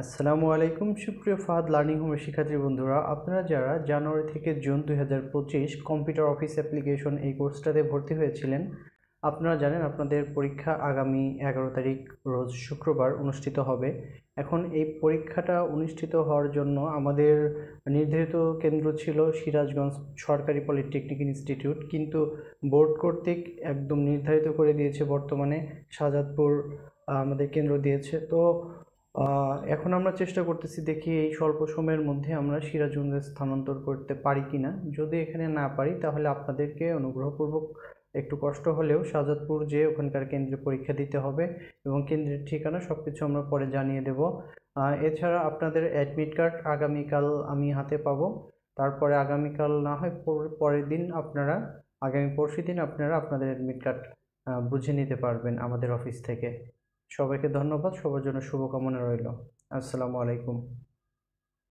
আসসালামু আলাইকুম সুপ্রিয় ফাহাদ লার্নিং হোমের শিক্ষার্থী বন্ধুরা, আপনারা যারা জানুয়ারি থেকে জুন 2025 কম্পিউটার অফিস অ্যাপ্লিকেশন এই কোর্সটাতে ভর্তি হয়েছিলেন, আপনারা জানেন আপনাদের পরীক্ষা আগামী 11 তারিখ রোজ শুক্রবার অনুষ্ঠিত হবে। এখন এই পরীক্ষাটা অনুষ্ঠিত হওয়ার জন্য আমাদের নির্ধারিত কেন্দ্র ছিল সিরাজগঞ্জ সরকারি পলিটেকনিক ইনস্টিটিউট, কিন্তু বোর্ড কর্তৃক একদম নির্ধারিত করে দিয়েছে বর্তমানে শাহজাদপুর আমাদের কেন্দ্র দিয়েছে। তো এখন আমরা চেষ্টা করতেছি, দেখি এই স্বল্প সময়ের মধ্যে আমরা সিরাজগঞ্জে স্থানান্তর করতে পারি কিনা। যদি এখানে না পারি তাহলে আপনাদেরকে অনুগ্রহপূর্বক একটু কষ্ট হলেও শাহজাদপুর যেয়ে ওখানকার কেন্দ্রে পরীক্ষা দিতে হবে এবং কেন্দ্রের ঠিকানা সব কিছু আমরা পরে জানিয়ে দেব। এছাড়া আপনাদের অ্যাডমিট কার্ড আগামীকাল আমি হাতে পাবো। তারপরে আগামীকাল না হয় পরের দিন আপনারা, আগামী পরশু দিন আপনারা আপনাদের অ্যাডমিট কার্ড বুঝে নিতে পারবেন আমাদের অফিস থেকে। সবাইকে ধন্যবাদ, সবার জন্য শুভকামনা রইল। আসসালামু আলাইকুম।